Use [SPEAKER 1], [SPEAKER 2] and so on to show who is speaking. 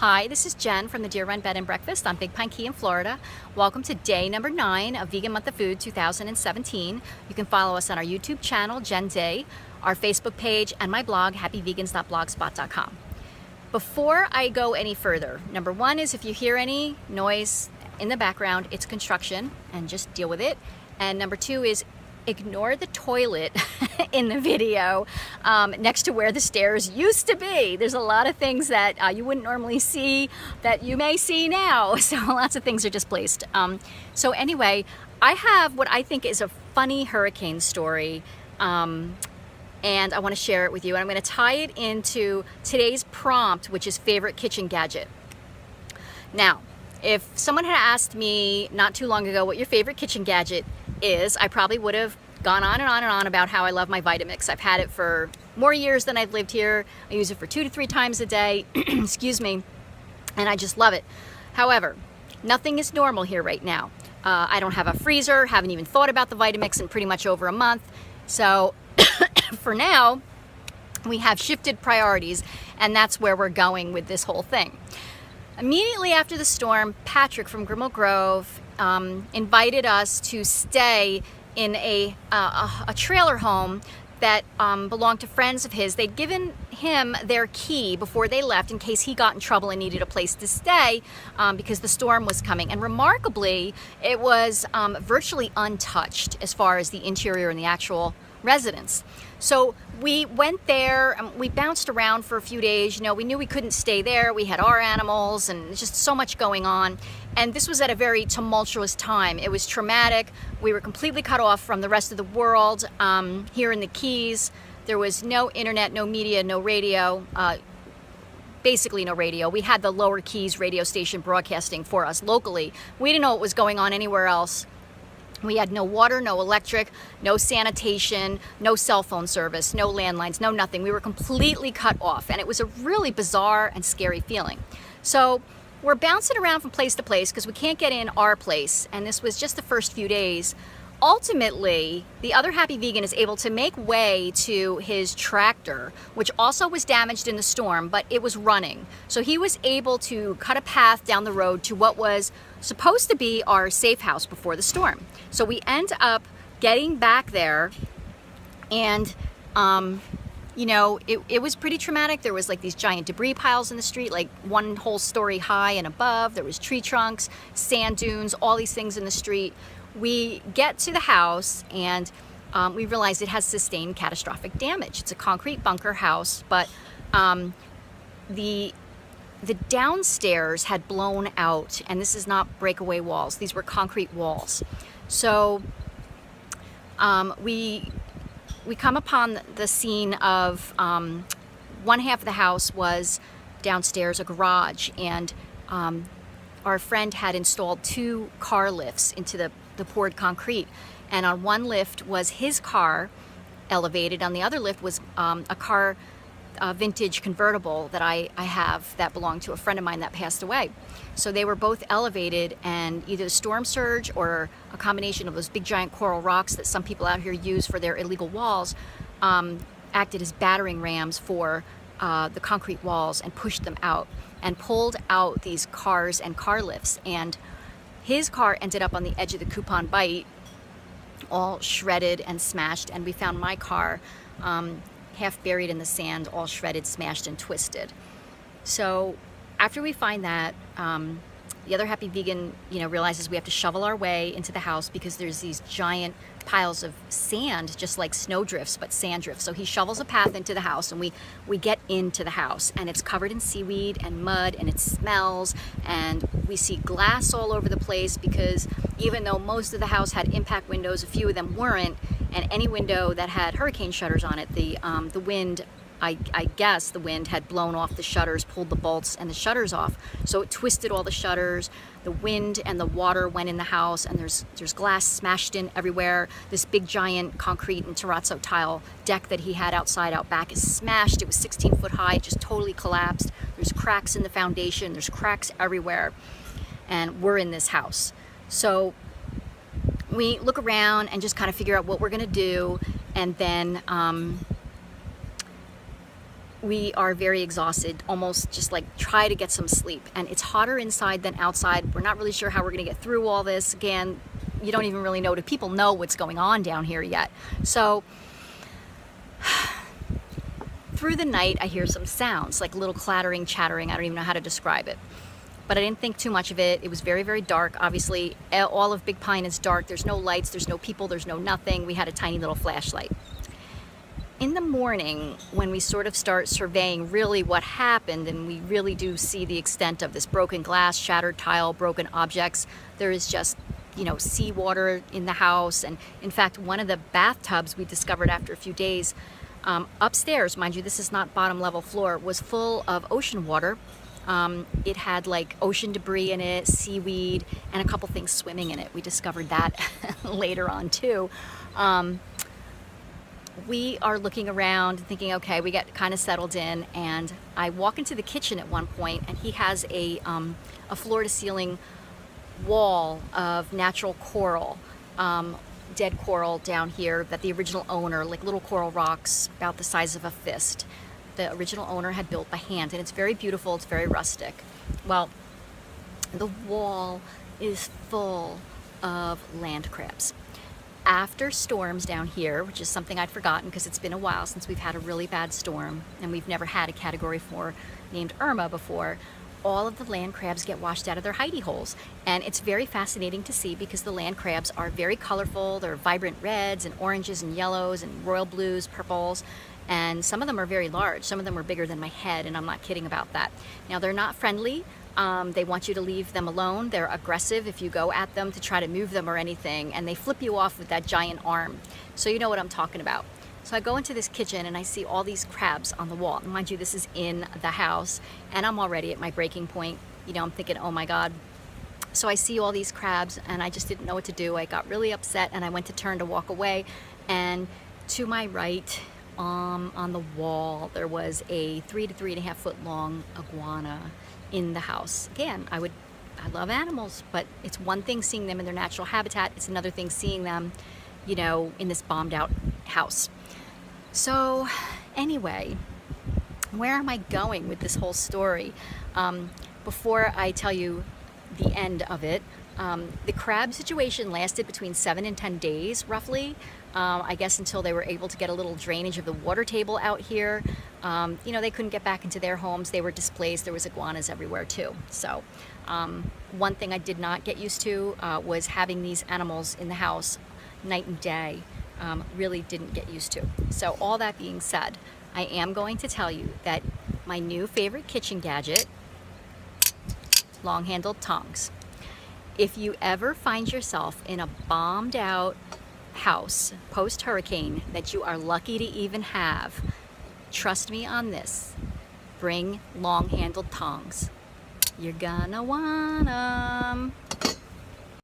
[SPEAKER 1] Hi, this is Jen from the Deer Run Bed and Breakfast on Big Pine Key in Florida. Welcome to day number 9 of Vegan Month of Food 2017. You can follow us on our YouTube channel, Jen Day, our Facebook page, and my blog, happyvegans.blogspot.com. Before I go any further, number 1 is if you hear any noise in the background, it's construction, and just deal with it. And number 2 is ignore the toilet in the video next to where the stairs used to be. There's a lot of things that you wouldn't normally see that you may see now. So lots of things are displaced. So anyway, I have what I think is a funny hurricane story, and I want to share it with you. And I'm going to tie it into today's prompt, which is favorite kitchen gadget. Now, if someone had asked me not too long ago what your favorite kitchen gadget is, I probably would have gone on and on and on about how I love my Vitamix. I've had it for more years than I've lived here. I use it for 2 to 3 times a day, excuse me, and I just love it. However, nothing is normal here right now. I don't have a freezer, haven't even thought about the Vitamix in pretty much over a month. So for now, we have shifted priorities, and that's where we're going with this whole thing. Immediately after the storm, Patrick from Grimmel Grove invited us to stay in a trailer home that belonged to friends of his. They'd given him their key before they left in case he got in trouble and needed a place to stay because the storm was coming. And remarkably, it was virtually untouched as far as the interior and the actual residence. So we went there, we bounced around for a few days. You know, we knew we couldn't stay there. We had our animals and just so much going on. And this was at a very tumultuous time. It was traumatic. We were completely cut off from the rest of the world here in the Keys. There was no internet, no media, no radio, basically no radio. We had the Lower Keys radio station broadcasting for us locally. We didn't know what was going on anywhere else. We had no water, no electric, no sanitation, no cell phone service, no landlines, no nothing. We were completely cut off, and it was a really bizarre and scary feeling. So we're bouncing around from place to place because we can't get in our place, and this was just the first few days. Ultimately, the other happy vegan is able to make way to his tractor, which also was damaged in the storm, but it was running. So he was able to cut a path down the road to what was supposed to be our safe house before the storm. So we end up getting back there, and you know, it was pretty traumatic. There was like these giant debris piles in the street, like 1 whole story high and above. There was tree trunks, sand dunes, all these things in the street. We get to the house, and we realize it has sustained catastrophic damage. It's a concrete bunker house, but the downstairs had blown out, and this is not breakaway walls. These were concrete walls. So we come upon the scene of one half of the house was downstairs, a garage, and our friend had installed 2 car lifts into the poured concrete. And on one lift was his car elevated. On the other lift was a car vintage convertible that I have that belonged to a friend of mine that passed away. So they were both elevated, and either the storm surge or a combination of those big giant coral rocks that some people out here use for their illegal walls acted as battering rams for the concrete walls and pushed them out and pulled out these cars and car lifts. And his car ended up on the edge of the Coupon Bight, all shredded and smashed, and we found my car half buried in the sand, all shredded, smashed, and twisted. So after we find that, the other happy vegan, realizes we have to shovel our way into the house because there's these giant piles of sand, just like snow drifts, but sand drifts. So he shovels a path into the house, and we get into the house, and it's covered in seaweed and mud, and it smells, and we see glass all over the place because even though most of the house had impact windows, a few of them weren't, and any window that had hurricane shutters on it, the wind, I guess the wind had blown off the shutters, pulled the bolts and the shutters off. So it twisted all the shutters. The wind and the water went in the house, and there's glass smashed in everywhere. This big giant concrete and terrazzo tile deck that he had outside out back is smashed. It was 16 foot high. It just totally collapsed. There's cracks in the foundation. There's cracks everywhere. And we're in this house. So we look around and just kind of figure out what we're going to do. And then we are very exhausted, almost just like try to get some sleep. And it's hotter inside than outside. We're not really sure how we're gonna get through all this. Again, you don't even really know, do people know what's going on down here yet? So through the night, I hear some sounds, like little clattering, chattering. I don't even know how to describe it. But I didn't think too much of it. It was very, very dark. Obviously, all of Big Pine is dark. There's no lights, there's no people, there's no nothing. We had a tiny little flashlight. In the morning, when we sort of start surveying really what happened, and we really do see the extent of this broken glass, shattered tile, broken objects, there is just, you know, seawater in the house. And in fact, one of the bathtubs we discovered after a few days, upstairs, mind you, this is not bottom level floor, was full of ocean water. It had like ocean debris in it, seaweed, and a couple things swimming in it. We discovered that later on too. We are looking around thinking, okay, we get kind of settled in, and I walk into the kitchen at one point, and he has a floor-to-ceiling wall of natural coral, dead coral down here that the original owner, like little coral rocks about the size of a fist, the original owner had built by hand, and it's very beautiful, it's very rustic. Well, the wall is full of land crabs. After storms down here, which is something I'd forgotten because it's been a while since we've had a really bad storm, and we've never had a Category 4 named Irma before, all of the land crabs get washed out of their hidey holes. And it's very fascinating to see because the land crabs are very colorful. They're vibrant reds and oranges and yellows and royal blues, purples, and some of them are very large. Some of them are bigger than my head, and I'm not kidding about that. Now, they're not friendly. They want you to leave them alone. They're aggressive if you go at them to try to move them or anything, and they flip you off with that giant arm. So you know what I'm talking about. So I go into this kitchen and I see all these crabs on the wall. And mind you, this is in the house, and I'm already at my breaking point. You know, I'm thinking, oh my God. So I see all these crabs and I just didn't know what to do. I got really upset and I went to turn to walk away, and to my right, on the wall, there was a 3 to 3.5 foot long iguana in the house. Again, I love animals, but it's one thing seeing them in their natural habitat. It's another thing seeing them, you know, in this bombed out house. So anyway, where am I going with this whole story? Before I tell you the end of it, the crab situation lasted between 7 and 10 days, roughly. I guess until they were able to get a little drainage of the water table out here. You know, they couldn't get back into their homes. They were displaced. There was iguanas everywhere too. So one thing I did not get used to was having these animals in the house night and day. Really didn't get used to. So all that being said, I am going to tell you that my new favorite kitchen gadget, long-handled tongs. If you ever find yourself in a bombed out house post-hurricane that you are lucky to even have, trust me on this, bring long-handled tongs. You're gonna want 'em.